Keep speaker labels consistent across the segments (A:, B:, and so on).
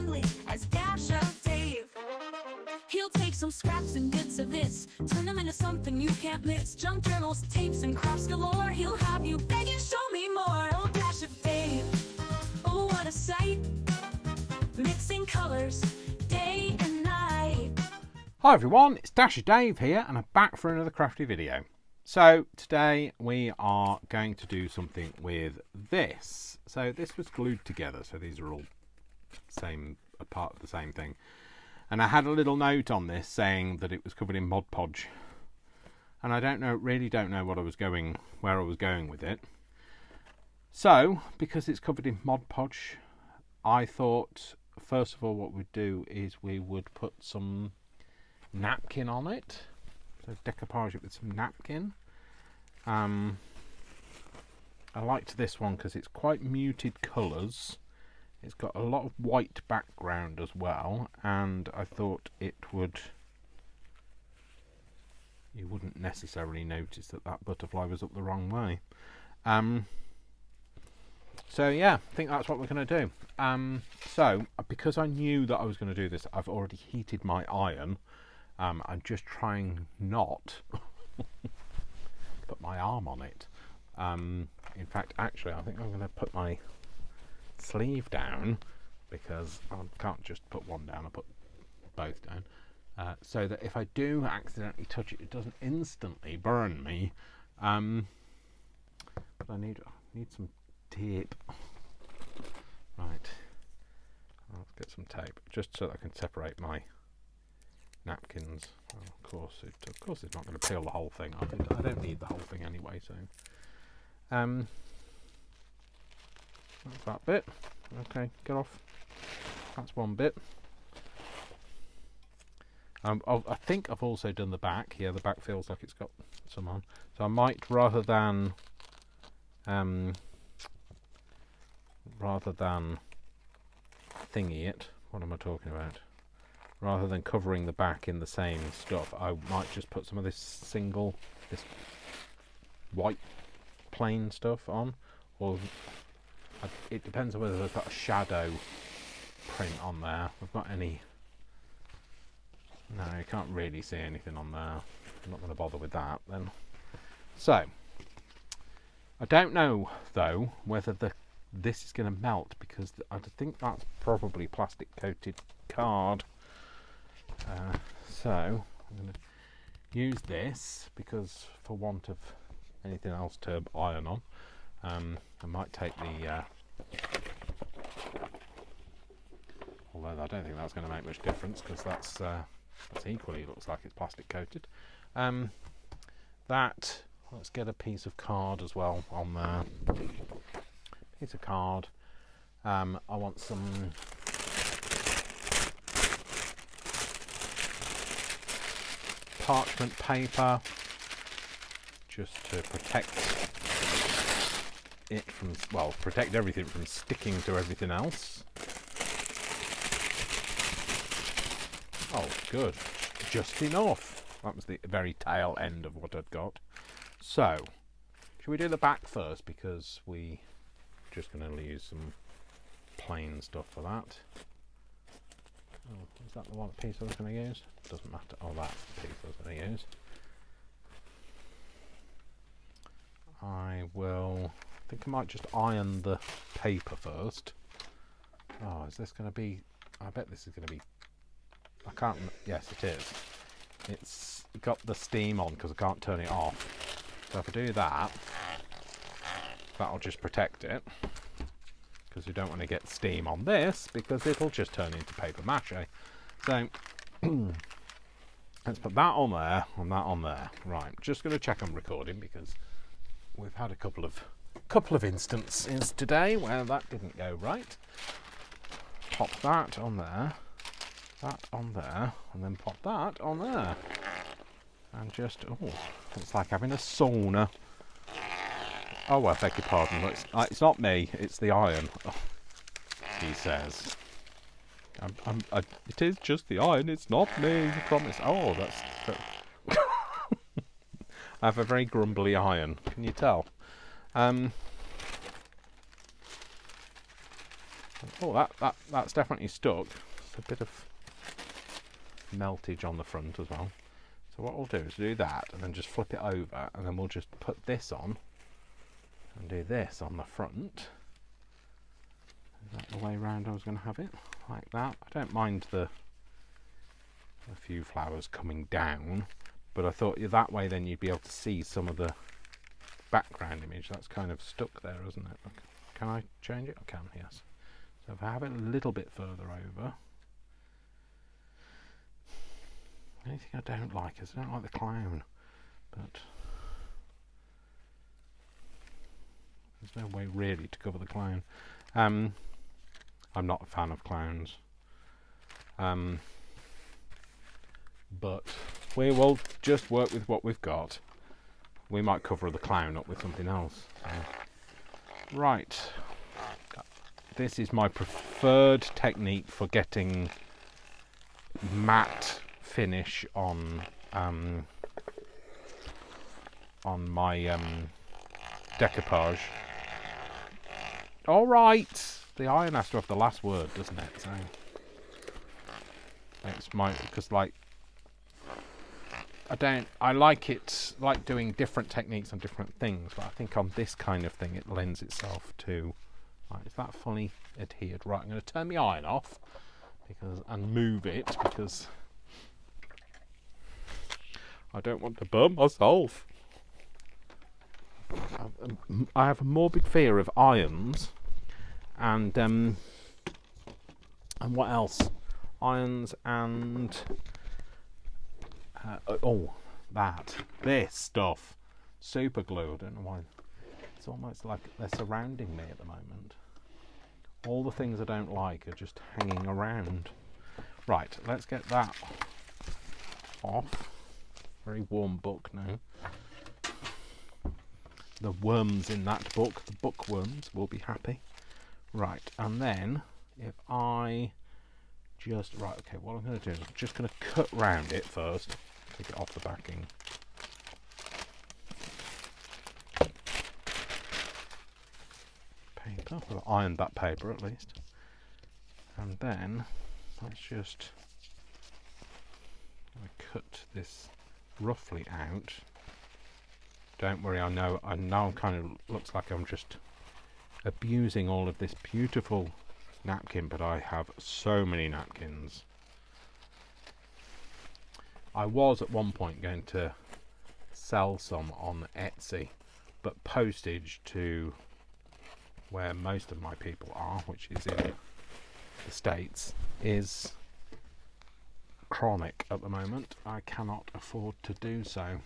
A: friendly as Dash of Dave. He'll take some scraps and bits of this, turn them into something you can't miss. Junk journals, tapes, and crafts galore. He'll have you begging, show me more. Oh, Dash of Dave, oh, what a sight. Mixing colors, day and night.
B: Hi everyone, it's Dash of Dave here, and I'm back for another crafty video. So today we are going to do something with this. So this was glued together, so these are all a part of the same thing. And I had a little note on this saying that it was covered in Mod Podge, and I really don't know where I was going with it. So because it's covered in Mod Podge, I thought first of all what we'd do is we would put some napkin on it. So decoupage it with some napkin. I liked this one because it's quite muted colours. It's got a lot of white background as well, and I thought you wouldn't necessarily notice that butterfly was up the wrong way. So yeah, I think that's what we're going to do. So because I knew that I was going to do this, I've already heated my iron. I'm just trying not put my arm on it. In fact, actually, I think I'm going to put my sleeve down, because I can't just put one down, I put both down, so that if I do accidentally touch it, it doesn't instantly burn me. But I need some tape. Right, let's get some tape just so that I can separate my napkins. Well, of course it's not going to peel the whole thing. I don't need the whole thing anyway, so that's that bit. Okay, get off. That's one bit. I think I've also done the back. Yeah, the back feels like it's got some on, so I might, rather than thingy it, what am I talking about? Rather than covering the back in the same stuff, I might just put some of this white plain stuff on, or it depends on whether I've got a shadow print on there. I've got any. No, you can't really see anything on there. I'm not going to bother with that then. So I don't know though whether this is going to melt, because I think that's probably plastic coated card. So I'm going to use this, because for want of anything else to iron on, I might take the although I don't think that's going to make much difference, because that's equally looks like it's plastic coated. Let's get a piece of card as well on there. Piece of card. I want some parchment paper, just to protect it from, well, protect everything from sticking to everything else. Oh, good. Just enough. That was the very tail end of what I'd got. So, should we do the back first, because we're just going to use some plain stuff for that. Oh, is that the one piece I was going to use? Doesn't matter. Oh, that's the piece I was going to use. I think I might just iron the paper first. Oh, is this going to be? I bet this is going to be. I can't. Yes, it is. It's got the steam on because I can't turn it off. So if I do that, that'll just protect it, because you don't want to get steam on this, because it'll just turn into paper mache. So let's put that on there and that on there. Right, just going to check I'm recording, because we've had a couple of instances today where that didn't go right. Pop that on there, that on there, and then pop that on there, and just, oh, it's like having a sauna. Oh, I beg your pardon. It's not me. It's the iron. Oh, he says. It is just the iron. It's not me. I promise. Oh, that's. I have a very grumbly iron. Can you tell? Let's Oh, that's definitely stuck. It's a bit of meltage on the front as well. So what we'll do is do that and then just flip it over, and then we'll just put this on and do this on the front. Is that the way round I was going to have it? Like that. I don't mind a few flowers coming down, but I thought that way then you'd be able to see some of the background image. That's kind of stuck there, isn't it? Look, can I change it? I can, yes. So if I have it a little bit further over. The only thing I don't like is I don't like the clown, but there's no way really to cover the clown. I'm not a fan of clowns, but we will just work with what we've got. We might cover the clown up with something else. Right, this is my preferred technique for getting matte finish on my decoupage. All right, the iron has to have the last word, doesn't it? So it's my, because like I like doing different techniques on different things, but I think on this kind of thing it lends itself to. Right, is that fully adhered? Right, I'm going to turn the iron off and move it because I don't want to burn myself. I have a morbid fear of irons, and what else? Irons and this stuff, super glue. I don't know why. It's almost like they're surrounding me at the moment. All the things I don't like are just hanging around. Right, let's get that off. Very warm book now. The worms in that book, the bookworms, will be happy. Right, and then if I just, right, okay, what I'm going to do is I'm just going to cut round it first, take it off the backing. Paper, I've ironed that paper at least. And then let's just cut this roughly out. Don't worry, I know I'm kind of looks like I'm just abusing all of this beautiful napkin, but I have so many napkins. I was at one point going to sell some on Etsy, but postage to where most of my people are, which is in the States, is chronic at the moment. I cannot afford to do so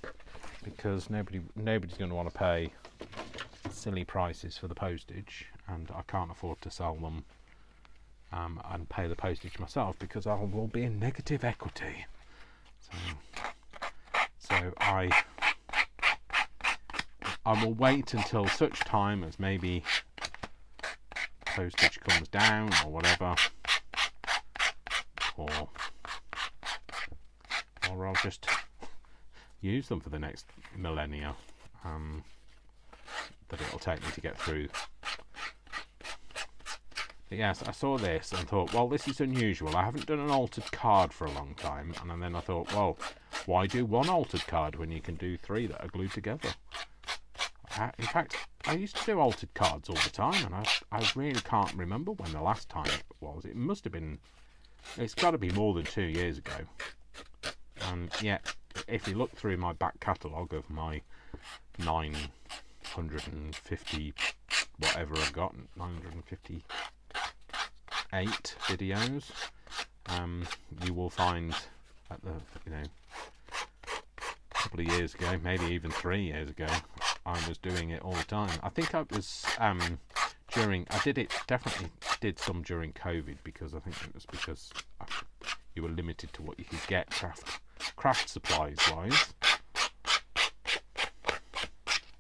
B: because nobody's going to want to pay silly prices for the postage, and I can't afford to sell them and pay the postage myself because I will be in negative equity. So I will wait until such time as maybe postage comes down or whatever, or I'll just use them for the next millennia that it'll take me to get through. But yes, I saw this and thought, well, this is unusual. I haven't done an altered card for a long time, and then I thought, well, why do one altered card when you can do three that are glued together? In fact, I used to do altered cards all the time, and I really can't remember when the last time it was. It must have been, it's got to be more than 2 years ago. And yet, if you look through my back catalogue of my 950, whatever I've got, 958 videos, you will find at the, a couple of years ago, maybe even 3 years ago, I was doing it all the time. I think I was definitely did some during COVID, because I think it was because you were limited to what you could get craft supplies wise.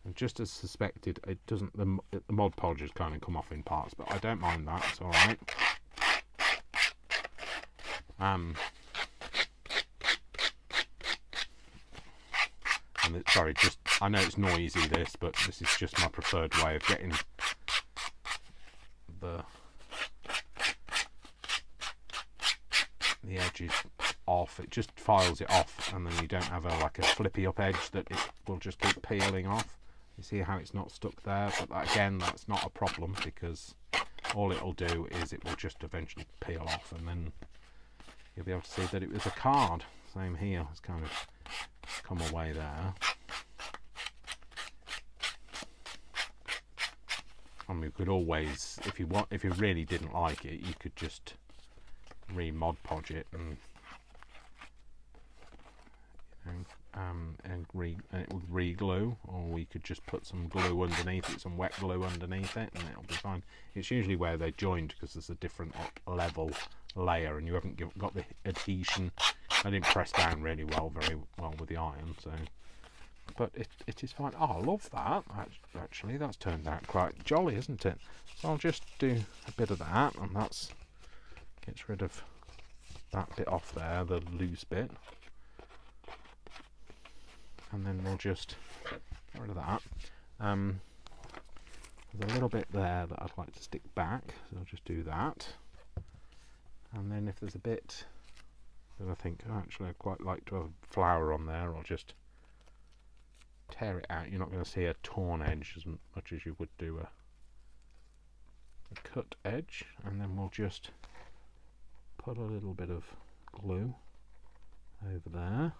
B: And just as suspected, it doesn't, the Mod Podge has kind of come off in parts, but I don't mind that, it's alright. And sorry, just, I know it's noisy this, but this is just my preferred way of getting the the edges off. It just files it off, and then you don't have like a flippy up edge that it will just keep peeling off. You see how it's not stuck there, but that, again, that's not a problem, because all it'll do is it will just eventually peel off, and then you'll be able to see that it was a card. Same here, it's kind of come away there. And you could always, if you really didn't like it, you could just re-Mod Podge it and it would re-glue, or we could just put some glue underneath it, some wet glue underneath it, and it'll be fine. It's usually where they're joined, because there's a different level layer, and you haven't got the adhesion. I didn't press down very well with the iron, so. But it is fine. Oh, I love that. Actually, that's turned out quite jolly, isn't it? So I'll just do a bit of that, and that's gets rid of that bit off there, the loose bit. And then we'll just get rid of that. There's a little bit there that I'd like to stick back, so I'll just do that. And then if there's a bit that I think, oh, actually I'd quite like to have a flower on there, I'll just tear it out. You're not going to see a torn edge as much as you would do a cut edge. And then we'll just put a little bit of glue over there.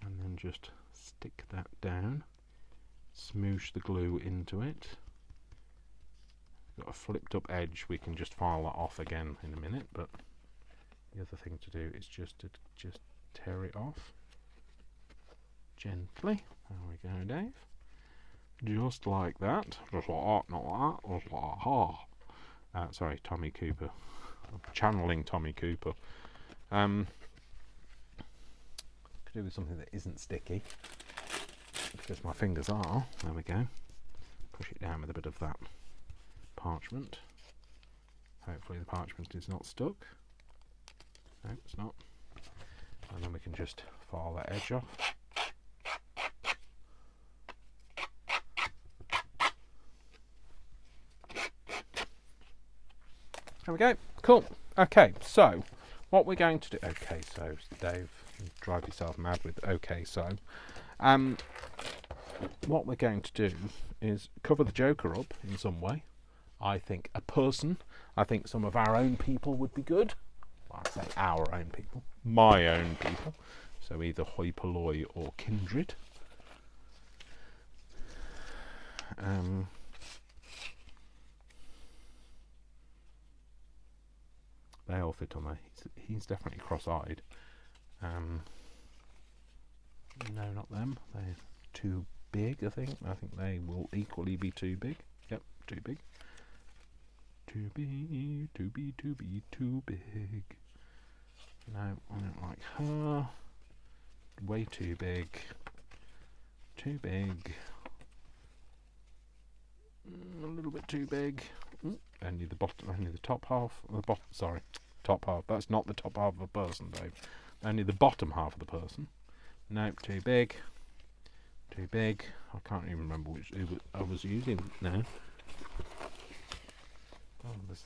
B: And then just stick that down, smoosh the glue into it. Got a flipped up edge, we can just file that off again in a minute, but the other thing to do is just to tear it off gently. There we go, Dave. Just like that. Just like that, not that. Just like that. Sorry, Tommy Cooper. I'm channeling Tommy Cooper. Do with something that isn't sticky, because my fingers are. There we go. Push it down with a bit of that parchment. Hopefully the parchment is not stuck. No, it's not. And then we can just file that edge off. There we go. Cool. Okay, so what we're going to do. Okay, so Dave, drive yourself mad with okay, so what we're going to do is cover the Joker up in some way. I think a person, I think some of our own people would be good. Well, I say our own people, my own people, so either hoi polloi or kindred. They all fit on there. He's definitely cross-eyed. No, not them. They're too big, I think. I think they will equally be too big. Yep, too big. Too big, too big. No, I don't like her. Way too big. Too big. A little bit too big. Only the bottom, only the top half. The bottom. Sorry, top half. That's not the top half of a person, Dave. Only the bottom half of the person. Nope, too big. Too big. I can't even remember which I was using now. Oh, this.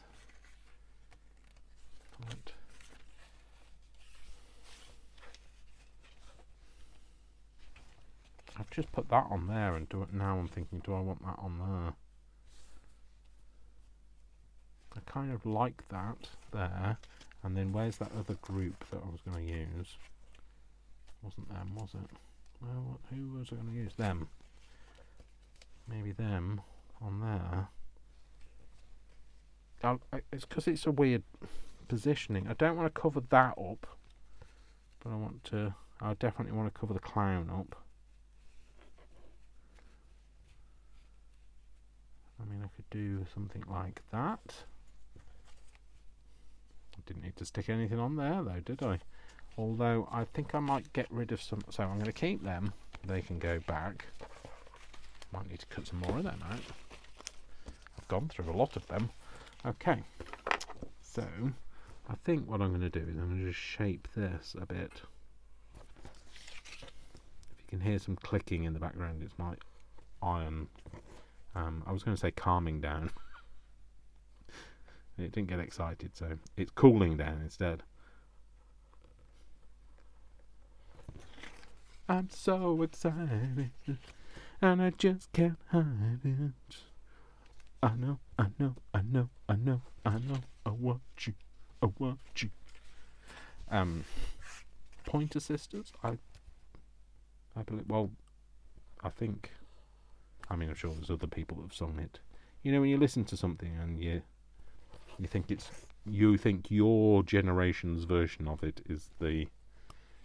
B: Right. I've just put that on there and do it now. I'm thinking, do I want that on there? I kind of like that there. And then where's that other group that I was going to use? Wasn't them, was it? Well, who was I going to use? Them. Maybe them on there. It's because it's a weird positioning. I don't want to cover that up, but I definitely want to cover the clown up. I mean, I could do something like that. I didn't need to stick anything on there though, did I? Although I think I might get rid of some, so I'm going to keep them. They can go back. Might need to cut some more of them out. I've gone through a lot of them. Okay, so I think what I'm going to do is I'm going to just shape this a bit. If you can hear some clicking in the background, it's my iron. I was going to say calming down. It didn't get excited, so it's cooling down instead. I'm so excited, and I just can't hide it. I know, I know, I know, I know, I know, I want you, I want you. Pointer Sisters, I believe, well, I think, I mean, I'm sure there's other people that have sung it. You know, when you listen to something and you think your generation's version of it is the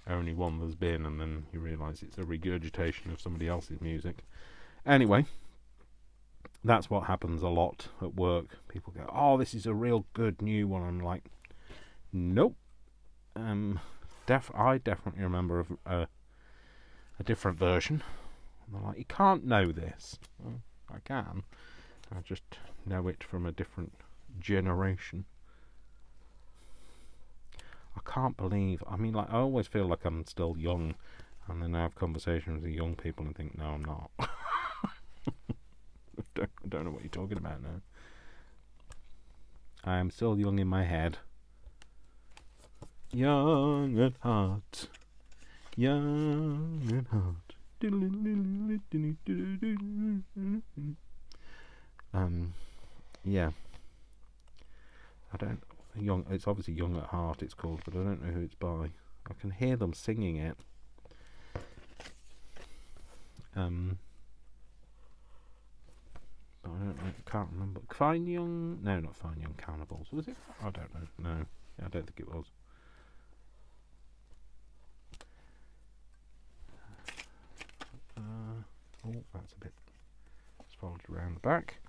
B: only one there's been, and then you realise it's a regurgitation of somebody else's music. Anyway, that's what happens a lot at work. People go, "Oh, this is a real good new one." I'm like, "Nope." I definitely remember a different version. And they're like, "You can't know this." Well, I can. I just know it from a different generation. I can't believe, I mean, like, I always feel like I'm still young, and then I have conversations with young people and think, no, I'm not. I don't know what you're talking about now. I am still young in my head. Young at heart. Young at heart. Yeah. I don't... Young. It's obviously Young at Heart it's called, but I don't know who it's by. I can hear them singing it. But I don't know, can't remember. Fine Young? No, not Fine Young Cannibals. Was it? I don't know. No, I don't think it was. Oh, that's a bit folded around the back.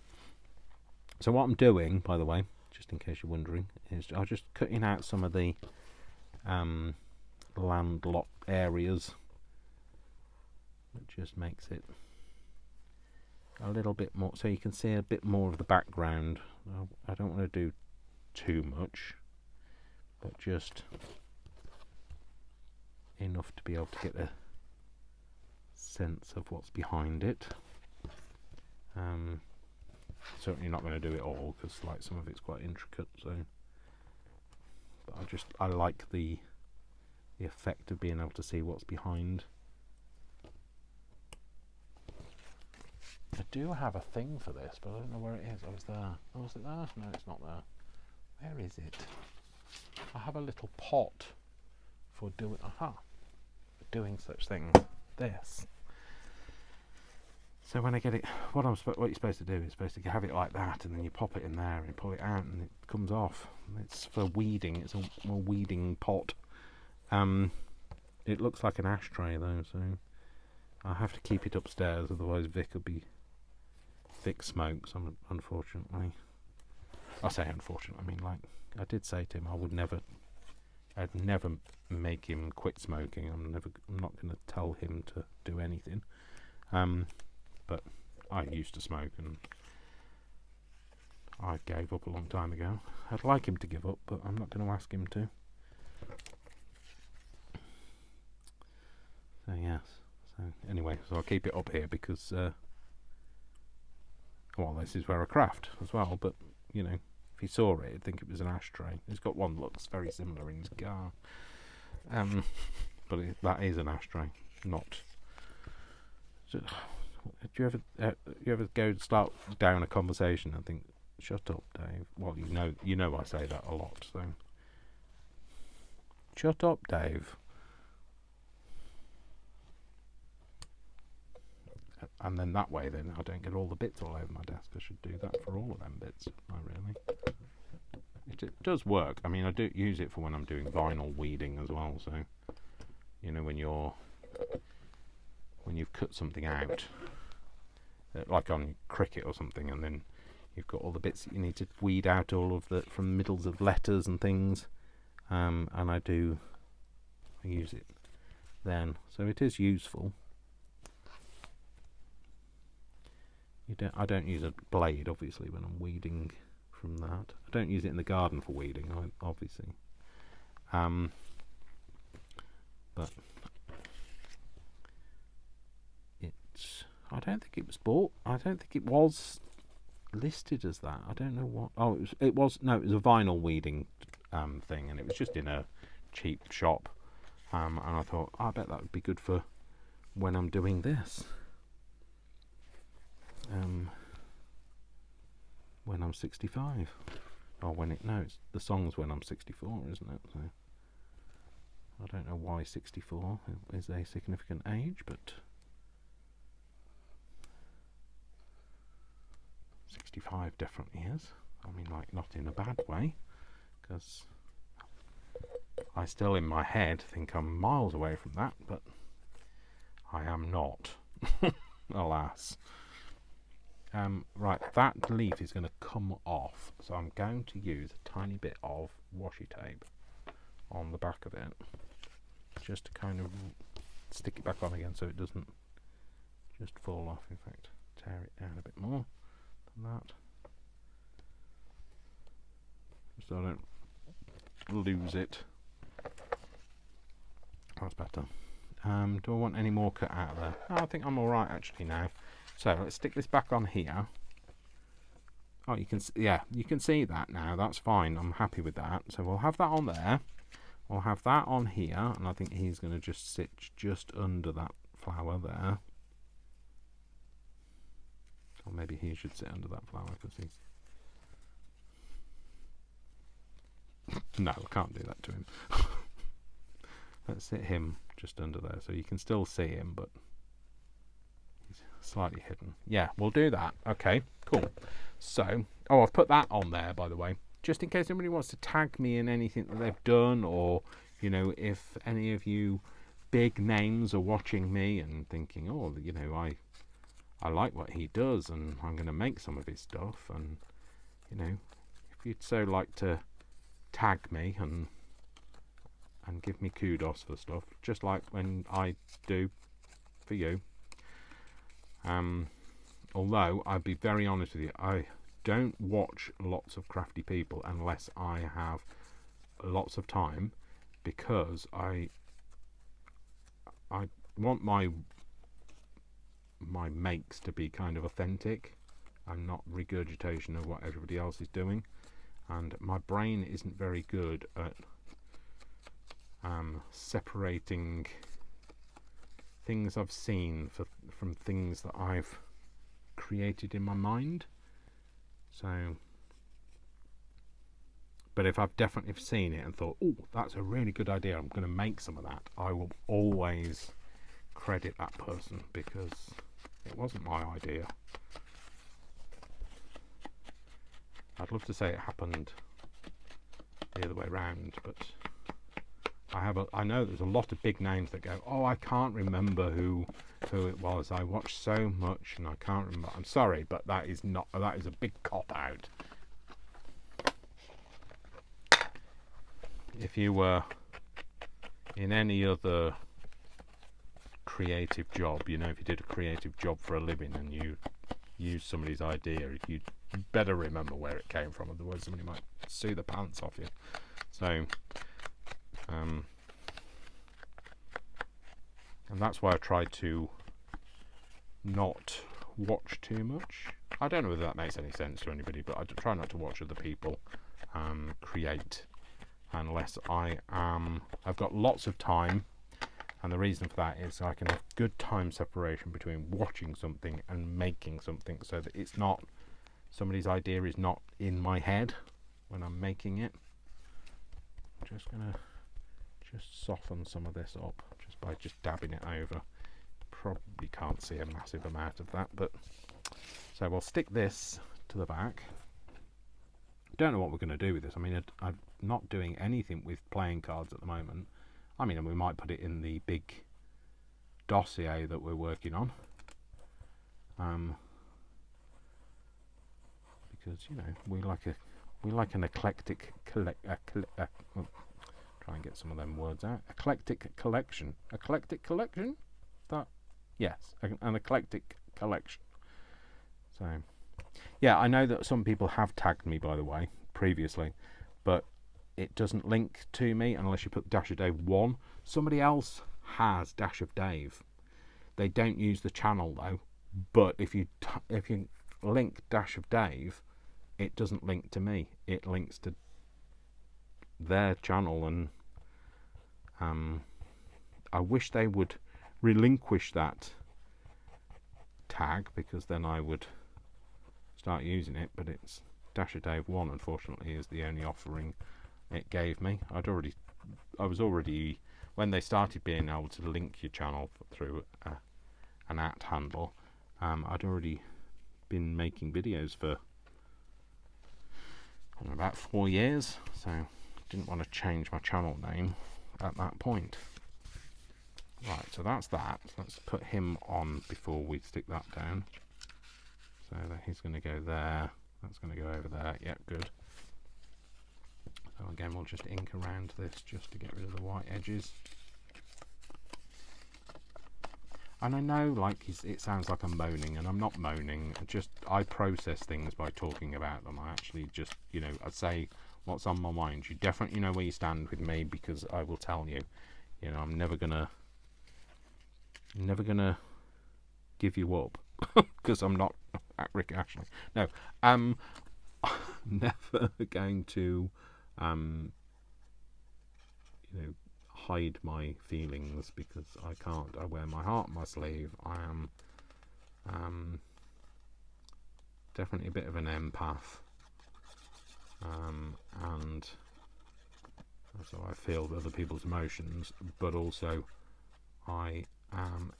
B: So what I'm doing, by the way, just in case you're wondering, is I'm just cutting out some of the landlocked areas. It just makes it a little bit more, so you can see a bit more of the background. I don't want to do too much, but just enough to be able to get a sense of what's behind it. Certainly not going to do it all, because like some of it's quite intricate. So, but I like the effect of being able to see what's behind. I do have a thing for this, but I don't know where it is. Oh, it's there. Oh, is it there? No, it's not there. Where is it? I have a little pot for doing such things. This. So when I get it, what you're supposed to do is supposed to have it like that, and then you pop it in there and you pull it out, and it comes off. It's for weeding. It's a weeding pot. It looks like an ashtray though, so I have to keep it upstairs, otherwise Vic smokes. Unfortunately, I say unfortunately. I mean, like I did say to him, I'd never make him quit smoking. I'm not going to tell him to do anything. But I used to smoke, and I gave up a long time ago. I'd like him to give up, but I'm not going to ask him to. So yes. So anyway, so I'll keep it up here because, well, this is where I craft as well. But you know, if you saw it, you'd think it was an ashtray. It's got one that looks very similar in his car. But that is an ashtray, not. So, do you ever go start down a conversation and think, "Shut up, Dave"? Well, you know, I say that a lot. So, shut up, Dave. And then that way, then I don't get all the bits all over my desk. I should do that for all of them bits. I really. It does work. I mean, I do use it for when I'm doing vinyl weeding as well. So, you know, when you've cut something out, like on Cricut or something, and then you've got all the bits that you need to weed out, all of the from middles of letters and things, and I use it then, so it is useful. I don't use a blade obviously when I'm weeding from that. I don't use it in the garden for weeding, obviously, but I don't think it was bought. I don't think it was listed as that. I don't know what. Oh, it was no, it was a vinyl weeding thing, and it was just in a cheap shop. And I thought, I bet that would be good for when I'm doing this. When I'm 65, or when it it's the song's when I'm 64, isn't it? So I don't know why 64 is a significant age, but 65 definitely is. I mean, like, not in a bad way, because I still in my head think I'm miles away from that, but I am not. Alas. Right, that leaf is going to come off, so I'm going to use a tiny bit of washi tape on the back of it, just to kind of stick it back on again so it doesn't just fall off. In fact, tear it down a bit more than that, so I don't lose it. That's better. Do I want any more cut out of there? Oh, I think I'm alright actually now. So let's stick this back on here. Oh, you can see that now. That's fine. I'm happy with that. So we'll have that on there. We'll have that on here, and I think he's going to just sit just under that flower there. Or maybe he should sit under that flower because he's. No, I can't do that to him. Let's sit him just under there, so you can still see him, but he's slightly hidden. Yeah, we'll do that. Okay, cool. So, oh, I've put that on there, by the way, just in case anybody wants to tag me in anything that they've done, or, you know, if any of you big names are watching me and thinking, oh, you know, I like what he does, and I'm going to make some of his stuff, and, you know, if you'd so like to tag me and give me kudos for stuff, just like when I do for you. Although I'd be very honest with you, I don't watch lots of crafty people unless I have lots of time, because I want my makes to be kind of authentic and not regurgitation of what everybody else is doing, and my brain isn't very good at separating things I've seen from things that I've created in my mind. So, but if I've definitely seen it and thought, oh, that's a really good idea, I'm going to make some of that, I will always credit that person, because it wasn't my idea. I'd love to say it happened the other way around, but I know there's a lot of big names that go, oh, I can't remember who it was. I watched so much and I can't remember. I'm sorry, but that is a big cop out. If you were in any other creative job, you know, if you did a creative job for a living and you used somebody's idea, you'd better remember where it came from, otherwise somebody might sue the pants off you. So and that's why I try to not watch too much. I don't know whether that makes any sense to anybody, but I try not to watch other people create unless I've got lots of time, and the reason for that is I can have good time separation between watching something and making something, so that it's not, somebody's idea is not in my head when I'm making it. I'm just gonna soften some of this up just by dabbing it over. Probably can't see a massive amount of that, but so we'll stick this to the back. Don't know what we're going to do with this. I mean, I'm not doing anything with playing cards at the moment. I mean, we might put it in the big dossier that we're working on, because, you know, we like an eclectic try and get some of them words out. Eclectic collection. Eclectic collection? That, yes, an eclectic collection. So, yeah, I know that some people have tagged me, by the way, previously, but it doesn't link to me unless you put Dash of Dave 1. Somebody else has Dash of Dave. They don't use the channel though, but if you link Dash of Dave, it doesn't link to me. It links to their channel, and I wish they would relinquish that tag, because then I would start using it. But it's Dash of Dave 1, unfortunately, is the only offering it gave me. I was already, when they started being able to link your channel through an @ handle, I'd already been making videos for about 4 years, so didn't want to change my channel name at that point. Right, so that's that. Let's put him on before we stick that down. So that he's going to go there. That's going to go over there. Yeah, good. So again, we'll just ink around this just to get rid of the white edges. And I know, like, it sounds like I'm moaning, and I'm not moaning. I process things by talking about them. I actually just, I say what's on my mind. You definitely know where you stand with me, because I will tell you. I'm never gonna give you up, because I'm not Rick Ashley. No, I'm never going to hide my feelings, because I can't. I wear my heart on my sleeve. I am definitely a bit of an empath, and so I feel other people's emotions, but also I am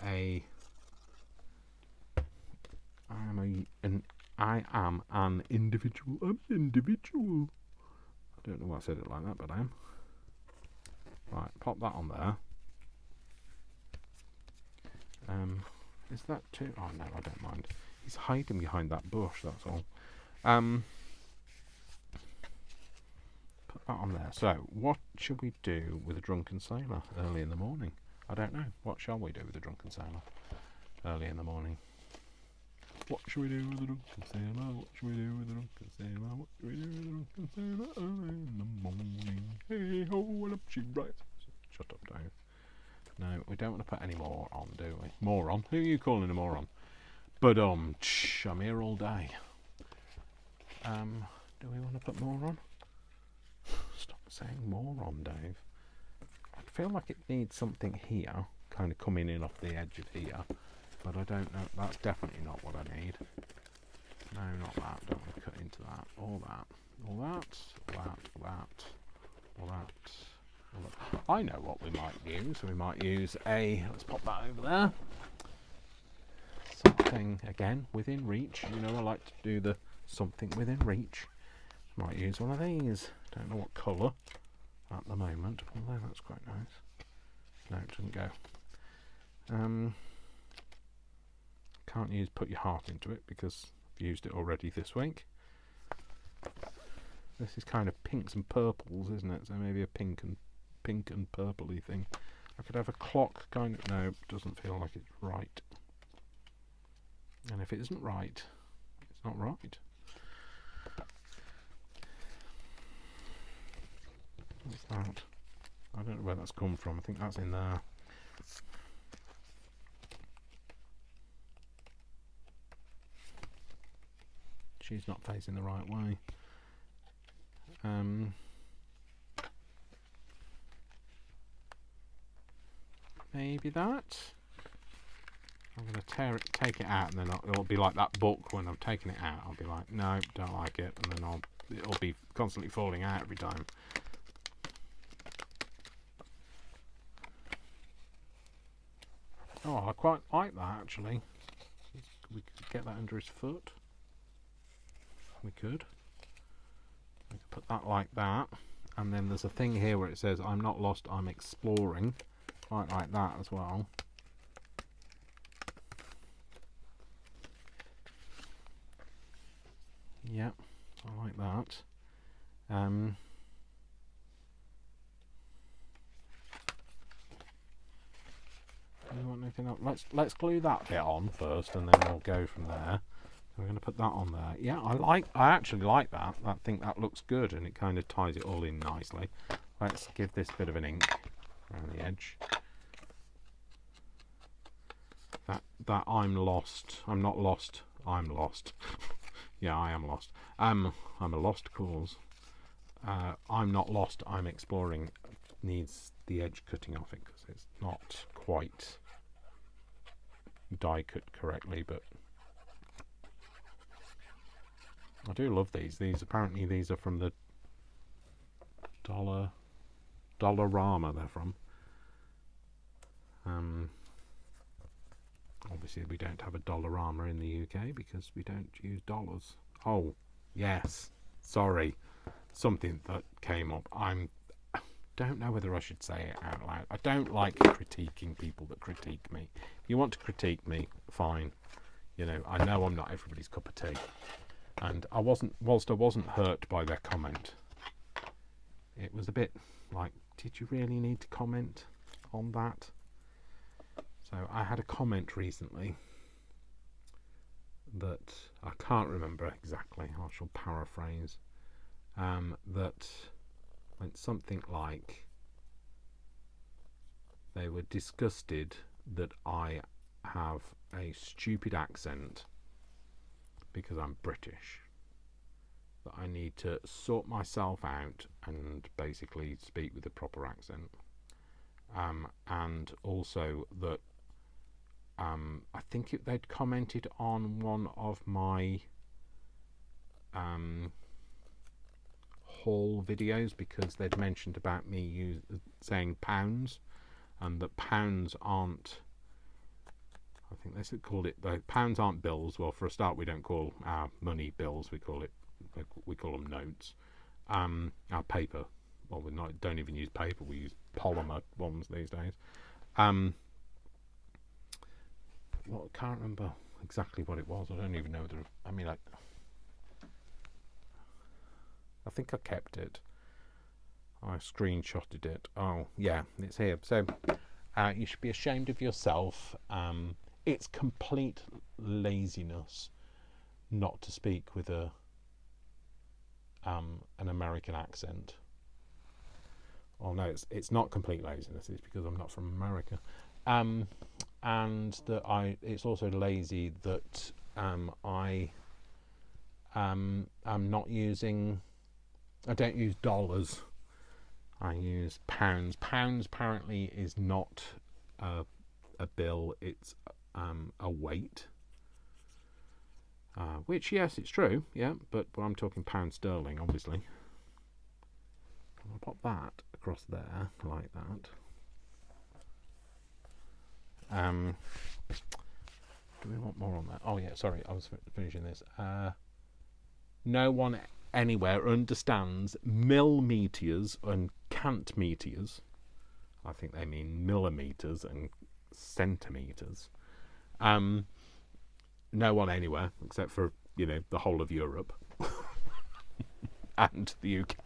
B: an individual. I'm individual. I don't know why I said it like that, but I am. Right, pop that on there. Is that too? Oh no, I don't mind. He's hiding behind that bush, that's all. Put that on there. So, what should we do with a drunken sailor early in the morning? I don't know. What shall we do with a drunken sailor early in the morning? What should we do with a drunken sailor? What should we do with a drunken sailor? What should we do with a drunken sailor early in the morning? Hey ho, and up she rises. Shut up, Dave. No, we don't want to put any more on, do we? Moron? Who are you calling a moron? But I'm here all day. Do we want to put more on? Stop saying moron, Dave. I feel like it needs something here, kind of coming in off the edge of here. But I don't know. That's definitely not what I need. No, not that. Don't want to cut into that. All that. All that. All that. I know what we might use. We might use let's pop that over there. Something, again, within reach. I like to do the something within reach. Might use one of these. Don't know what colour at the moment. Although that's quite nice. No, it doesn't go. Can't put your heart into it, because I've used it already this week. This is kind of pinks and purples, isn't it? So maybe a pink and purpley thing. I could have a clock kind of. No, it doesn't feel like it's right. And if it isn't right, it's not right. What's that? I don't know where that's come from. I think that's in there. She's not facing the right way. Maybe that. I'm going to take it out, and then it'll be like that book. When I'm taking it out, I'll be like, no, don't like it, and then it'll be constantly falling out every time. Oh, I quite like that, actually. We could get that under his foot. We could put that like that, and then there's a thing here where it says I'm not lost, I'm exploring. Quite like that as well. Yep, I like that. Do you want anything else? Let's glue that bit on first, and then we'll go from there. We're going to put that on there. Yeah, I actually like that. I think that looks good, and it kind of ties it all in nicely. Let's give this bit of an ink around the edge. That I'm lost. I'm not lost. I'm lost. Yeah, I am lost. I'm a lost cause. I'm not lost. I'm exploring. Needs the edge cutting off it because it's not quite die cut correctly, but I do love these. Apparently these are from the Dollarama. They're from. Obviously we don't have a Dollarama in the UK because we don't use dollars. Oh, yes. Sorry. Something that came up. Don't know whether I should say it out loud. I don't like critiquing people that critique me. If you want to critique me, fine. You know I'm not everybody's cup of tea. And whilst I wasn't hurt by their comment, it was a bit like, did you really need to comment on that? So I had a comment recently that I can't remember exactly. I shall paraphrase. That went something like, they were disgusted that I have a stupid accent because I'm British, that I need to sort myself out and basically speak with a proper accent, and also that I think they'd commented on one of my haul videos because they'd mentioned about me saying pounds, and that pounds aren't, I think they called it, the pounds aren't bills. Well, for a start, we don't call our money bills. We call them notes. Our paper, well, don't even use paper. We use polymer ones these days. Well, I can't remember exactly what it was. I don't even know whether, I think I kept it. I screenshotted it. Oh, yeah, it's here. So you should be ashamed of yourself. It's complete laziness not to speak with an American accent. Oh no, it's not complete laziness. It's because I'm not from America. And that it's also lazy that I am not using. I don't use dollars. I use pounds. Pounds apparently is not a bill. It's a weight. Which, yes, it's true. Yeah, but I'm talking pound sterling, obviously. I'll pop that across there like that. Do we want more on that? Oh yeah, sorry, I was finishing this. No one anywhere understands millimeters and cantmeters. I think they mean millimeters and centimeters. No one anywhere except for the whole of Europe and the UK.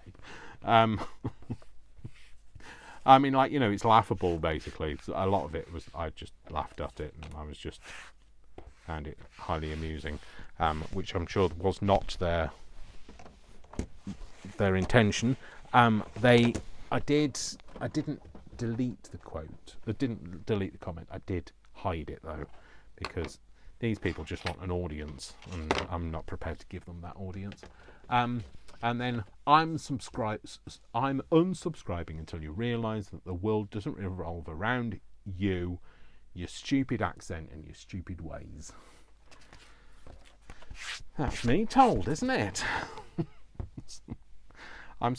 B: It's laughable basically. A lot of it was, I just laughed at it, and I was just found it highly amusing, which I'm sure was not their intention. I didn't delete the quote. I didn't delete the comment. I did hide it though, because these people just want an audience, and I'm not prepared to give them that audience. And then I'm unsubscribing until you realise that the world doesn't revolve around you, your stupid accent and your stupid ways. That's me told, isn't it? I'm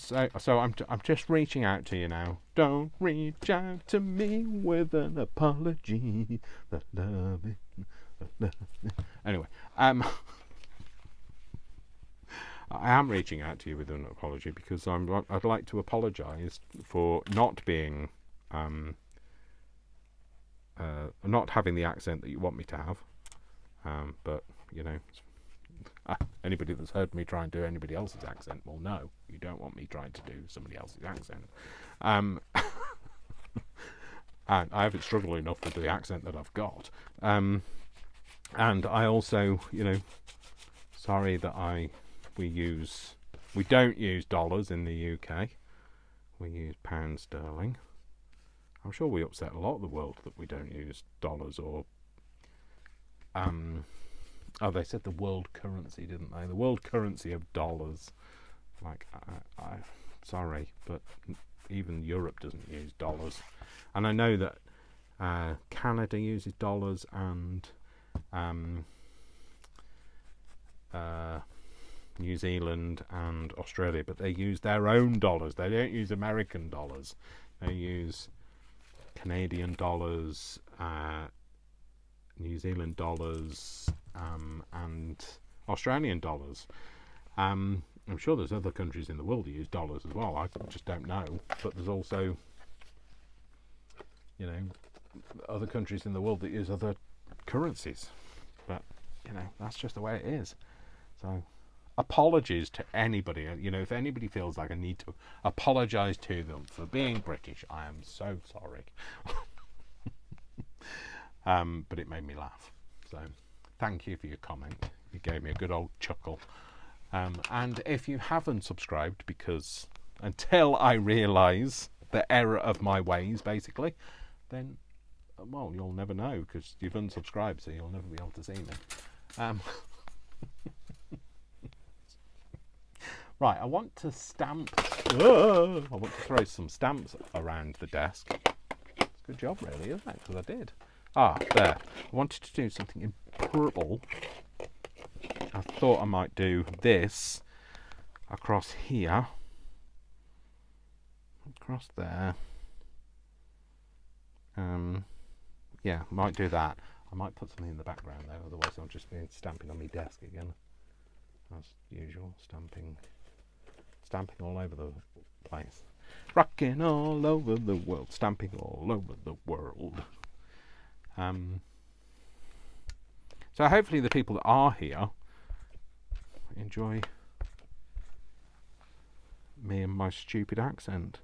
B: just reaching out to you now. Don't reach out to me with an apology. Anyway, I am reaching out to you with an apology because I'd like to apologise for not being, not having the accent that you want me to have. But anybody that's heard me try and do anybody else's accent will know you don't want me trying to do somebody else's accent. And I haven't struggled enough with the accent that I've got. And I also, sorry that we don't use dollars in the UK. We use pound sterling. I'm sure we upset a lot of the world that we don't use dollars or Oh, they said the world currency, didn't they? The world currency of dollars. Like, sorry, but even Europe doesn't use dollars. And I know that Canada uses dollars, and New Zealand and Australia, but they use their own dollars. They don't use American dollars. They use Canadian dollars, New Zealand dollars, and Australian dollars. I'm sure there's other countries in the world that use dollars as well. I just don't know. But there's also, you know, other countries in the world that use other currencies. But, you know, that's just the way it is. So, apologies to anybody. You know, if anybody feels like I need to apologise to them for being British, I am so sorry. But it made me laugh. So, thank you for your comment. You gave me a good old chuckle. And if you haven't subscribed, because until I realise the error of my ways, basically, then, well, you'll never know, because you've unsubscribed, so you'll never be able to see me. Right, I want to stamp. I want to throw some stamps around the desk. It's a good job, really, isn't it? Because I did. There. I wanted to do something in purple. I thought I might do this across here, across there. Yeah, might do that. I might put something in the background though, otherwise I'll just be stamping on my desk again, as usual. Stamping all over the place, rocking all over the world, stamping all over the world. So hopefully the people that are here enjoy me and my stupid accent.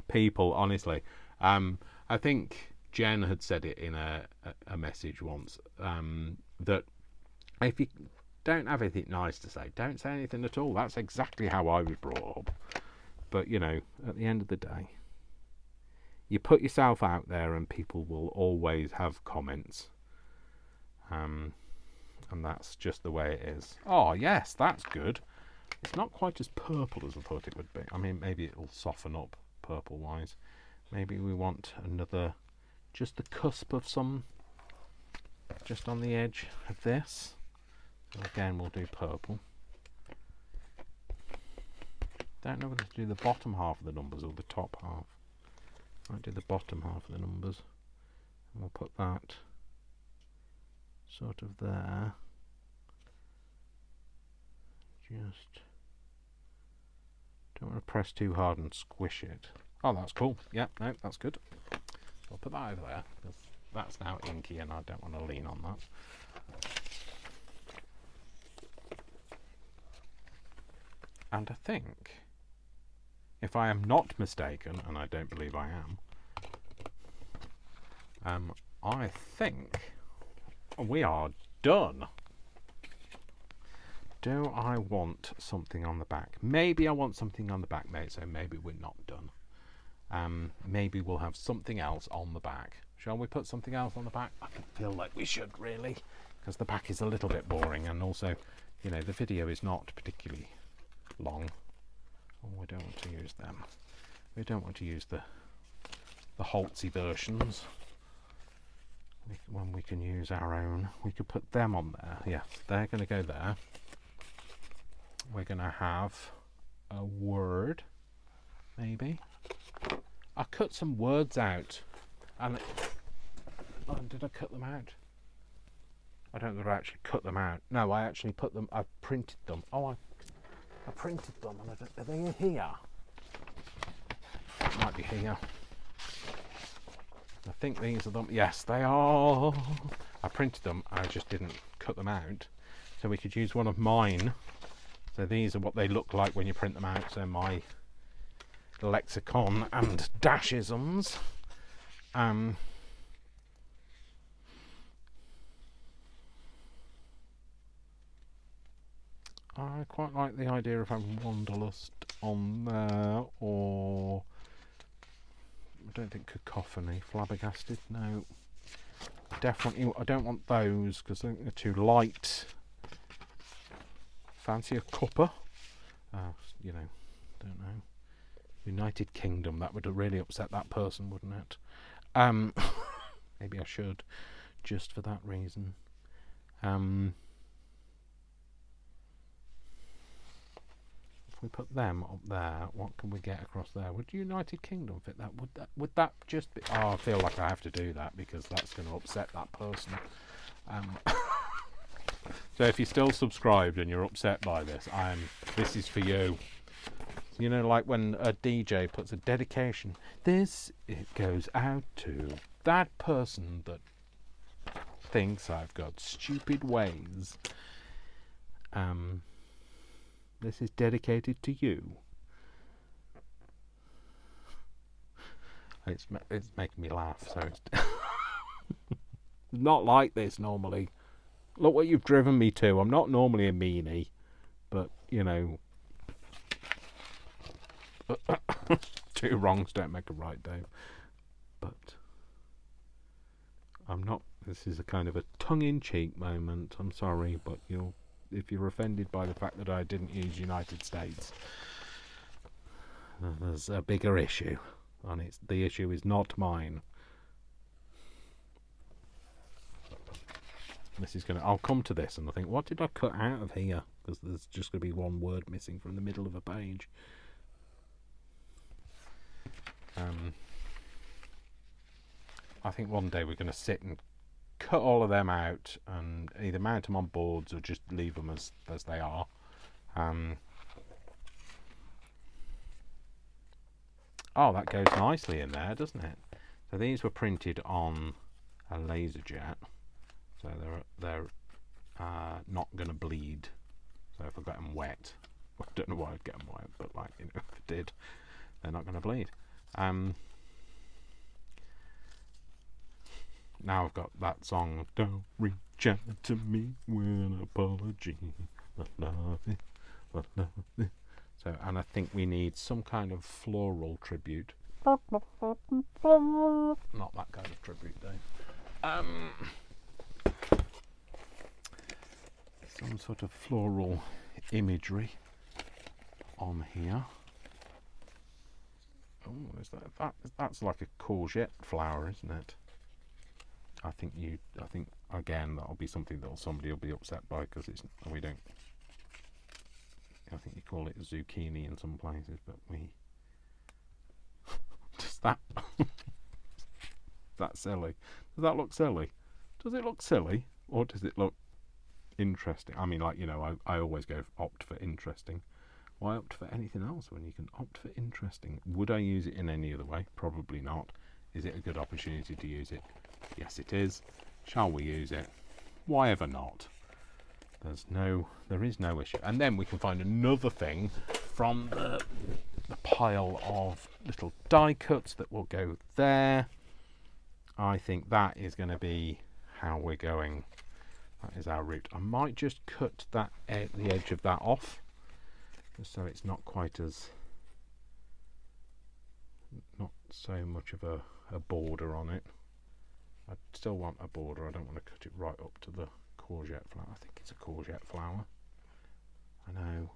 B: People, honestly, I think Jen had said it in a message once, that if you don't have anything nice to say, don't say anything at all. That's exactly how I was brought up. But, you know, at the end of the day, you put yourself out there and people will always have comments. And that's just the way it is. Oh, yes, that's good. It's not quite as purple as I thought it would be. I mean, maybe it'll soften up purple-wise. Maybe we want another, just the cusp of some, just on the edge of this. So again, we'll do purple. Don't know whether to do the bottom half of the numbers or the top half. Might do the bottom half of the numbers. And we'll put that sort of there. Just don't want to press too hard and squish it. Oh, that's cool. Yeah, no, that's good. I'll put that over there, because that's now inky and I don't want to lean on that. And I think, if I am not mistaken, and I don't believe I am, I think we are done. Do I want something on the back? Maybe I want something on the back, mate, so maybe we're not done. Maybe we'll have something else on the back. Shall we put something else on the back? I feel like we should, really, because the back is a little bit boring, and also, you know, the video is not particularly long. Oh, we don't want to use them. We don't want to use the Holtzy versions. When we can use our own, we could put them on there. Yeah, they're going to go there. We're going to have a word, maybe. I cut some words out, and did I cut them out? I don't know if I actually cut them out. No, I actually put them. I printed them. Oh, I printed them, and are they here? Might be here. I think these are them. Yes, they are. I printed them. I just didn't cut them out, so we could use one of mine. So these are what they look like when you print them out. So my lexicon and dashisms. I quite like the idea of having Wanderlust on there, or I don't think cacophony, flabbergasted, no. definitely, I don't want those because I think they're too light. Fancy a cuppa? You know, don't know. United Kingdom, that would really upset that person, wouldn't it? Maybe I should, just for that reason. If we put them up there, what can we get across there? Would United Kingdom fit that? Would that just be? Oh, I feel like I have to do that because that's going to upset that person. So if you're still subscribed and you're upset by this, this is for you. You know, like when a DJ puts a dedication, it goes out to that person that thinks I've got stupid ways. This is dedicated to you. It's making me laugh, so it's not like this normally. Look what you've driven me to. I'm not normally a meanie, but, you know, two wrongs don't make a right, Dave. But I'm not. This is a kind of a tongue-in-cheek moment. I'm sorry, but if you're offended by the fact that I didn't use United States, there's a bigger issue, and the issue is not mine. I'll come to this and I think, what did I cut out of here? Because there's just going to be one word missing from the middle of a page. I think one day we're going to sit and cut all of them out and either mount them on boards or just leave them as they are. Oh, that goes nicely in there, doesn't it? So these were printed on a laser jet, so they're not going to bleed. So if I got them wet, I don't know why I'd get them wet, but if I did, they're not going to bleed. Now I've got that song, don't reach out to me with an apology, I love it, I love it. So, and I think we need some kind of floral tribute. Not that kind of tribute, Dave. Some sort of floral imagery on here. Oh, is that's like a courgette flower, isn't it? I think again that'll be something that somebody will be upset by because we don't. I think you call it zucchini in some places, but does that that's silly? Does that look silly? Does it look silly or does it look interesting? I mean, I always opt for interesting. Why opt for anything else when you can opt for interesting? Would I use it in any other way? Probably not. Is it a good opportunity to use it? Yes, it is. Shall we use it? Why ever not? There is no issue. And then we can find another thing from the pile of little die cuts that will go there. I think that is going to be how we're going. That is our route. I might just cut the edge of that off, just so it's not so much of a border on it. I still want a border. I don't want to cut it right up to the courgette flower. I think it's a courgette flower. I know.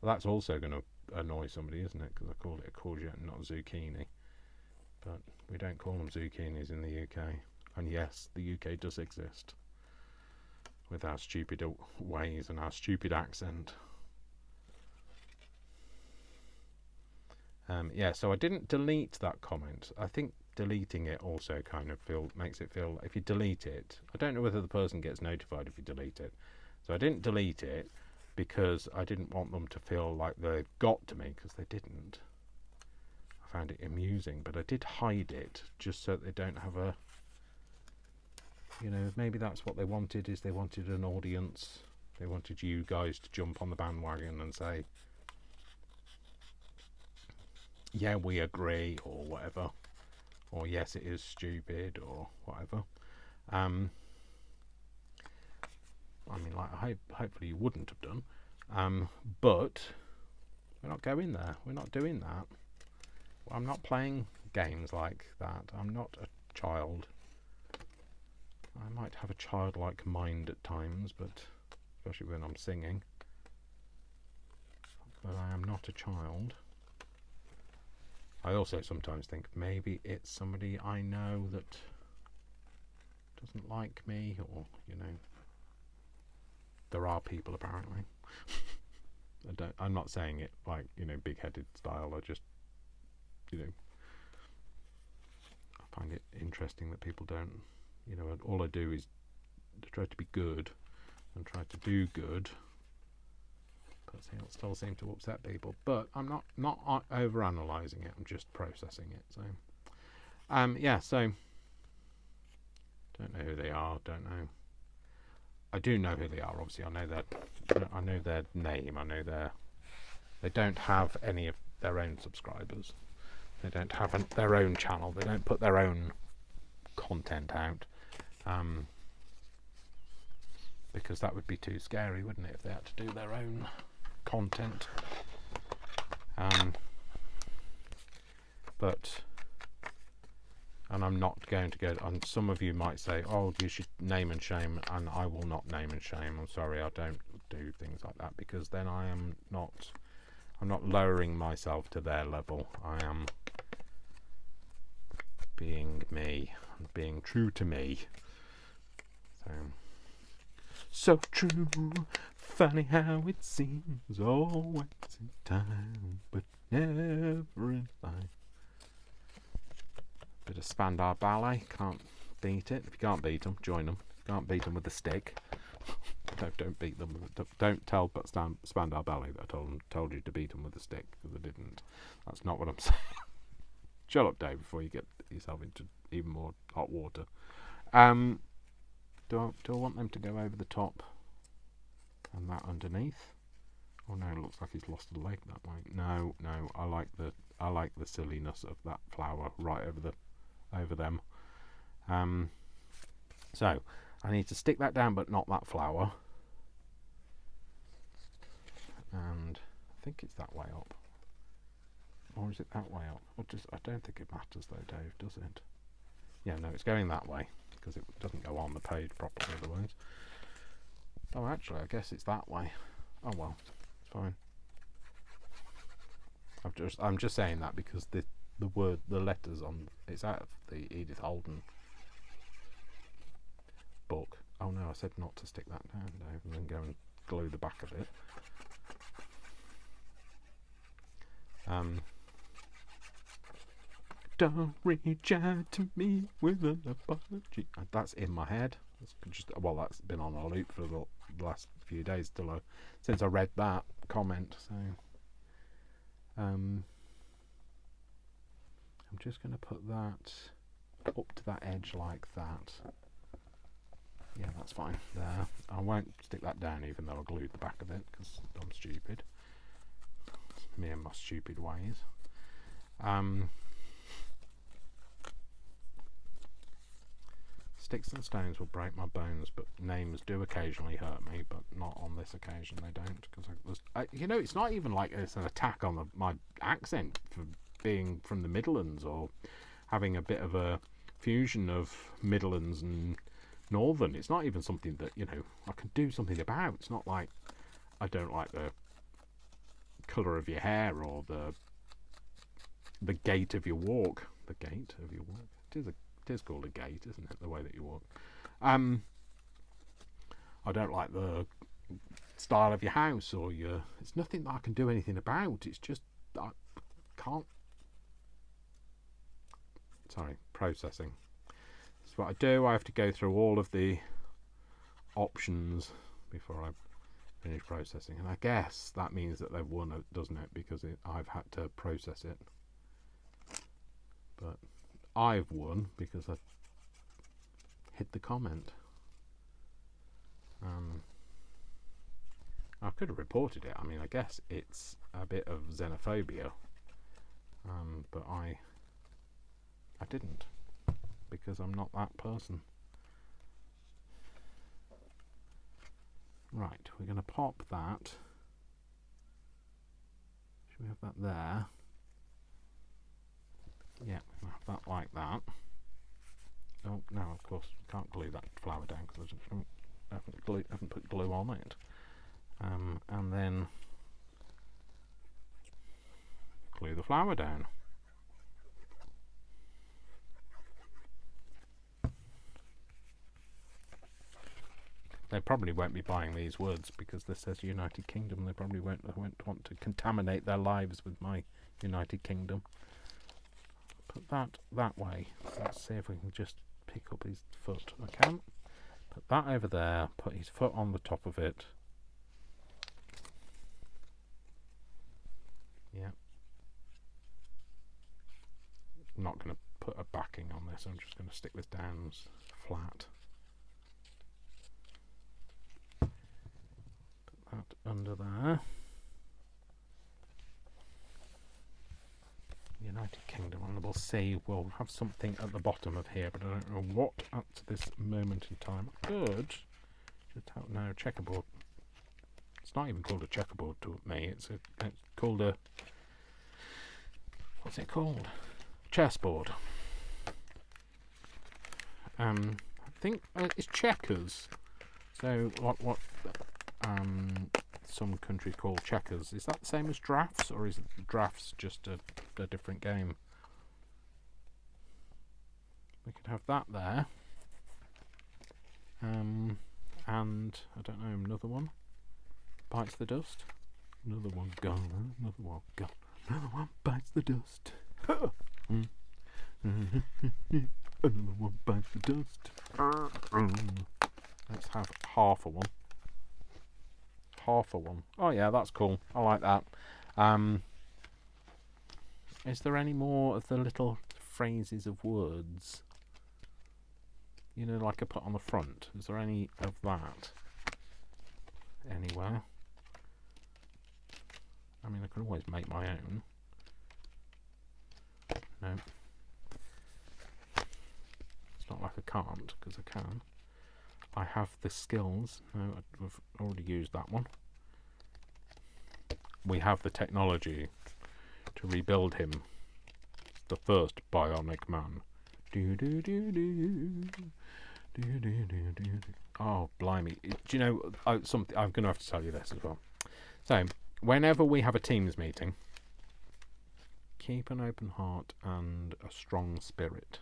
B: Well, that's also going to annoy somebody, isn't it? Because I called it a courgette and not a zucchini. But we don't call them zucchinis in the UK. And yes, the UK does exist. With our stupid ways and our stupid accent. Yeah, so I didn't delete that comment. I think deleting it also kind of makes it feel, if you delete it, I don't know whether the person gets notified if you delete it. So I didn't delete it because I didn't want them to feel like they've got to me, because they didn't. I found it amusing, but I did hide it just so that they don't have a, maybe that's what they wanted, is they wanted an audience. They wanted you guys to jump on the bandwagon and say, yeah, we agree, or whatever, or yes, it is stupid, or whatever. I mean, hopefully you wouldn't have done, but we're not going there. We're not doing that. I'm not playing games like that. I'm not a child. I might have a childlike mind at times, but especially when I'm singing. But I am not a child. I also sometimes think maybe it's somebody I know that doesn't like me, or, you know, there are people apparently. I'm not saying it like, you know, big-headed style. I just, you know, I find it interesting that people don't, you know, all I do is try to be good and try to do good, but it still seem to upset people. But I'm not over-analysing it, I'm just processing it. So yeah, so don't know who they are, don't know. I do know who they are, obviously. I know their name. I know they don't have any of their own subscribers. They don't have their own channel. They don't put their own content out, because that would be too scary, wouldn't it, if they had to do their own content. And I'm not going to go, and some of you might say, oh, you should name and shame, and I will not name and shame. I'm sorry, I don't do things like that, because then I'm not lowering myself to their level. I am being me, being true to me. So true, funny how it seems, always in time, but never in life. Bit of Spandau Ballet, can't beat it. If you can't beat them, join them. Can't beat them with a stick. Don't beat them. Don't tell Spandau Ballet that I told you to beat them with a stick, because I didn't. That's not what I'm saying. Shut up, Dave, before you get yourself into even more hot water. Do I want them to go over the top and that underneath? Oh no, it looks like he's lost a leg that way. No, I like the silliness of that flower right over them. So I need to stick that down, but not that flower. And I think it's that way up. Or is it that way up? I don't think it matters though, Dave, does it? Yeah, no, it's going that way, because it doesn't go on the page properly otherwise. Oh, actually, I guess it's that way. Oh well, it's fine. I'm just saying that because the letters on, it's out of the Edith Holden book. Oh no, I said not to stick that down, Dave, and then go and glue the back of it. Don't reach out to me with an apology. That's in my head. That's been on a loop for the last few days since I read that comment. So I'm just going to put that up to that edge like that. Yeah, that's fine there. I won't stick that down, even though I glued the back of it, because I'm stupid. It's me and my stupid ways. Sticks and stones will break my bones, but names do occasionally hurt me, but not on this occasion. They don't, because you know, it's not even like it's an attack on my accent for being from the Midlands, or having a bit of a fusion of Midlands and Northern. It's not even something that, you know, I can do something about. It's not like I don't like the colour of your hair, or the gait of your walk. The gait of your walk. It is called a gait, isn't it? The way that you walk. I don't like the style of your house, or it's nothing that I can do anything about. It's just I can't. Sorry, processing. That's what I do. I have to go through all of the options before I finish processing, and I guess that means that they've won, doesn't it? Because I've had to process it, but I've won because I hit the comment. I could have reported it. I mean, I guess it's a bit of xenophobia, but I didn't, because I'm not that person. Right, we're going to pop that. Should we have that there? Yeah, we'll have that like that. Oh no, of course I can't glue that flower down because I haven't put glue on it. And then glue the flower down. They probably won't be buying these words because this says United Kingdom. They probably won't want to contaminate their lives with my United Kingdom. Put that way. Let's see if we can just pick up his foot. I can. Put that over there. Put his foot on the top of it. Yeah. I'm not going to put a backing on this. I'm just going to stick this down flat. That under there. United Kingdom, and we'll see. We'll have something at the bottom of here, but I don't know what at this moment in time. Good. No, checkerboard. It's not even called a checkerboard to me. It's called a. What's it called? Chessboard. I think it's checkers. So what some countries call checkers. Is that the same as drafts, or is drafts just a different game? We could have that there. And I don't know, another one bites the dust. Another one gone. Another one gone. Another one bites the dust. Another one bites the dust. Let's have half a one. Half a one. Oh yeah, that's cool. I like that. Is there any more of the little phrases of words? You know, like I put on the front. Is there any of that anywhere? I mean, I could always make my own. No. It's not like I can't, because I can. I have the skills. No, I've already used that one. We have the technology to rebuild him. The first bionic man. Do do do do. Do do do do do. Oh, blimey! Do you know something? I'm going to have to tell you this as well. So, whenever we have a Teams meeting, keep an open heart and a strong spirit.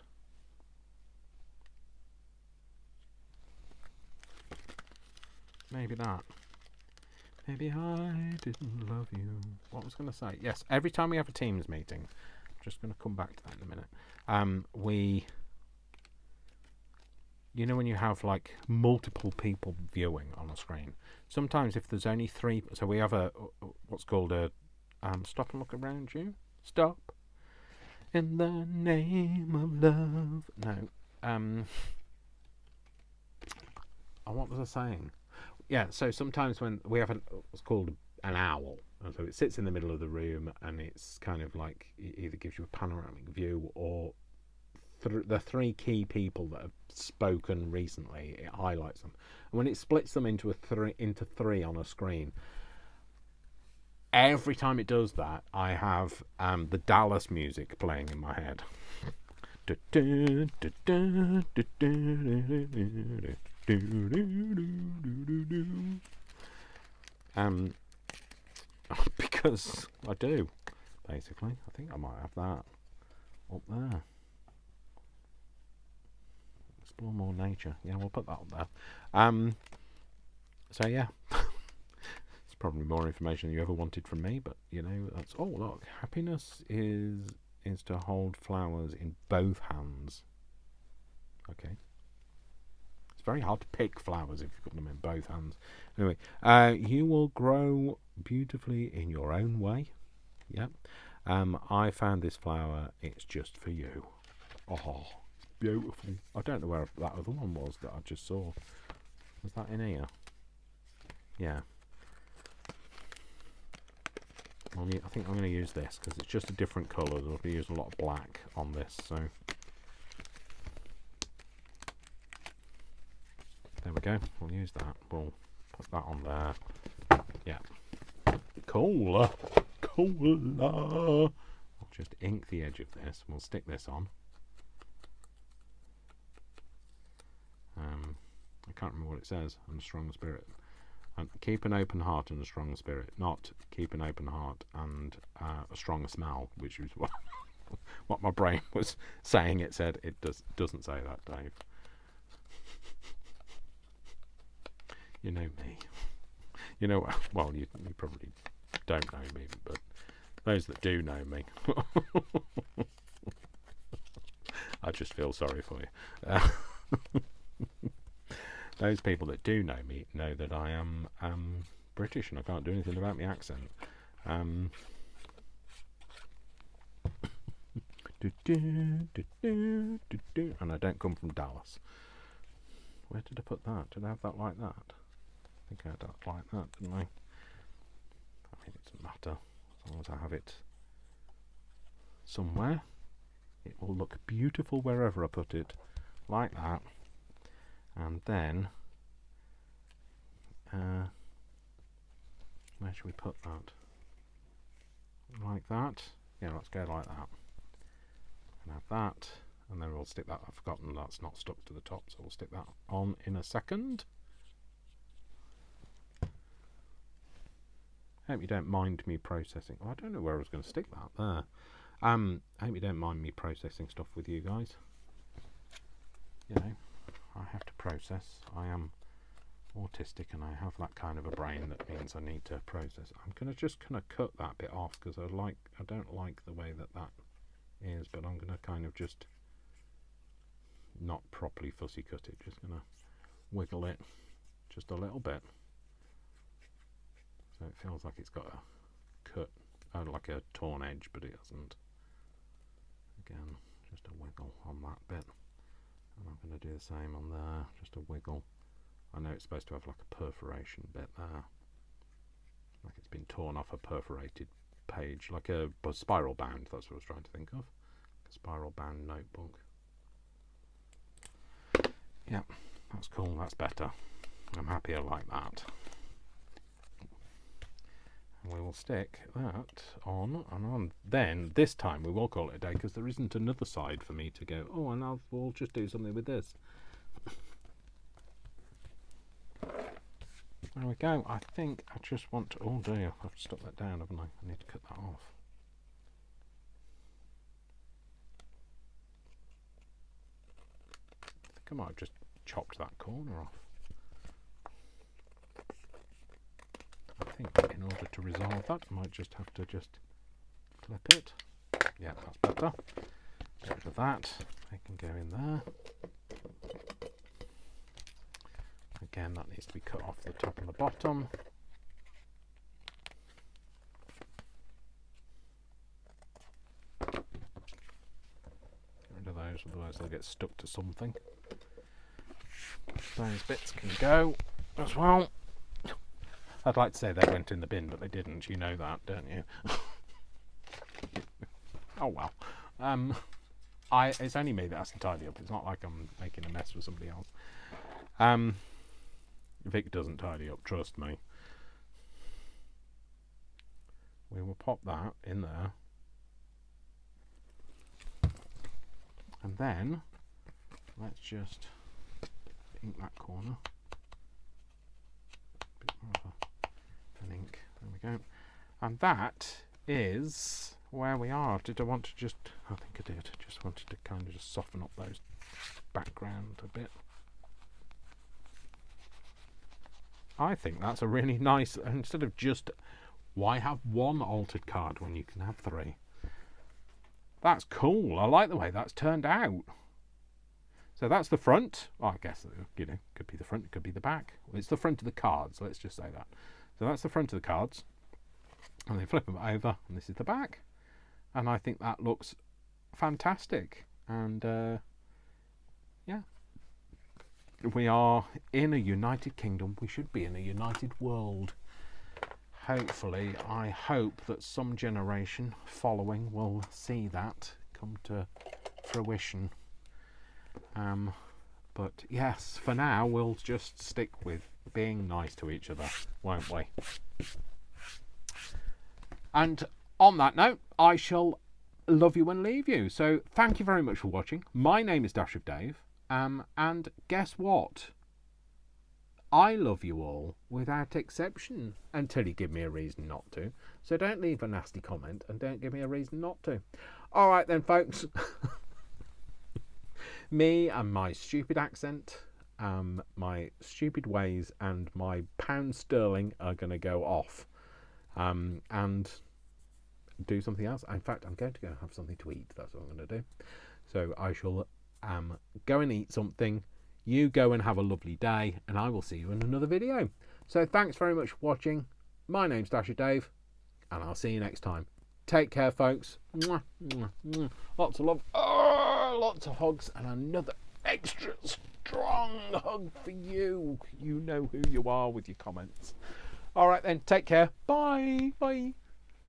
B: Maybe that. Maybe I didn't love you. What was I going to say? Yes, every time we have a Teams meeting, I'm just going to come back to that in a minute. You know when you have like multiple people viewing on a screen, sometimes if there's only three, so we have a, what's called a, stop and look around you. Stop. In the name of love. No. What was I saying? Yeah, so sometimes when we have what's called an owl, and so it sits in the middle of the room, and it's kind of like it either gives you a panoramic view or the three key people that have spoken recently, it highlights them. And when it splits them into three on a screen, every time it does that, I have the Dallas music playing in my head. Because I do, basically. I think I might have that up there. Explore more nature. Yeah, we'll put that up there. So yeah, it's probably more information than you ever wanted from me, but you know, that's. Oh look, happiness is to hold flowers in both hands. Okay. It's very hard to pick flowers if you've got them in both hands. Anyway, you will grow beautifully in your own way. Yep. I found this flower. It's just for you. Oh, beautiful. I don't know where that other one was that I just saw. Was that in here? Yeah. I think I'm going to use this because it's just a different colour. I'll be using a lot of black on this, so there we go. We'll use that. We'll put that on there. Yeah. Cool. I'll just ink the edge of this. We'll stick this on. can't remember what it says, and a strong spirit. And keep an open heart and a strong spirit, not keep an open heart and a strong smell, which is what what my brain was saying. It said it doesn't say that, Dave. You know me. You know, well, you probably don't know me, but those that do know me, I just feel sorry for you. Those people that do know me know that I am British and I can't do anything about my accent. And I don't come from Dallas. Where did I put that? Did I have that like that? I think I had that like that, didn't I? I mean, it doesn't matter. As long as I have it somewhere, it will look beautiful wherever I put it. Like that. And then, where should we put that? Like that. Yeah, let's go like that. And have that. And then we'll stick that. I've forgotten that's not stuck to the top, so we'll stick that on in a second. Hope you don't mind me processing. Oh, I don't know where I was going to stick that there. I hope you don't mind me processing stuff with you guys. You know, I have to process. I am autistic and I have that kind of a brain that means I need to process. I'm going to just kind of cut that bit off because I don't like the way that is, but I'm going to kind of just not properly fussy cut it, just going to wiggle it just a little bit so it feels like it's got a cut, like a torn edge, but it hasn't. Again, just a wiggle on that bit, and I'm going to do the same on there, just a wiggle. I know it's supposed to have like a perforation bit there, like it's been torn off a perforated page, like a spiral bound. That's what I was trying to think of, a spiral bound notebook. Yeah, that's cool, that's better. I'm happier like that. And we will stick that on and on. Then, this time, we will call it a day because there isn't another side for me to go, oh, and we'll just do something with this. There we go. I think I just want to, oh dear, I've stuck that down, haven't I? I need to cut that off. I think I might have just chopped that corner off. I think in order to resolve that, I might just have to just clip it. Yeah, that's better. Get rid of that. It can go in there. Again, that needs to be cut off the top and the bottom. Get rid of those, otherwise they'll get stuck to something. Those bits can go as well. I'd like to say they went in the bin, but they didn't. You know that, don't you? Oh well. It's only me that has to tidy up. It's not like I'm making a mess for somebody else. Vic doesn't tidy up, trust me. We will pop that in there. And then, let's just ink that corner. A bit more of an ink. There we go. And that is where we are. Did I want to just... I think I did. Just wanted to kind of just soften up those background a bit. I think that's a really nice... Instead of just... Why have one altered card when you can have three? That's cool. I like the way that's turned out. So that's the front. Well, I guess, you know, could be the front, it could be the back. Well, it's the front of the cards, let's just say that. So that's the front of the cards. And they flip them over, and this is the back. And I think that looks fantastic. And, yeah. We are in a United Kingdom. We should be in a united world. Hopefully, I hope that some generation following will see that come to fruition. But yes, for now, we'll just stick with being nice to each other, won't we? And on that note, I shall love you and leave you. So thank you very much for watching. My name is Dash of Dave. And guess what? I love you all without exception until you give me a reason not to. So don't leave a nasty comment and don't give me a reason not to. All right then, folks. Me and my stupid accent, my stupid ways and my pound sterling are going to go off and do something else. In fact, I'm going to go have something to eat. That's what I'm going to do. So I shall go and eat something. You go and have a lovely day, and I will see you in another video. So thanks very much for watching. My name's Dasher Dave, and I'll see you next time. Take care, folks. Mwah, mwah, mwah. Lots of love. Lots of hugs, and another extra strong hug for you. You know who you are with your comments. All right then, take care. Bye. Bye.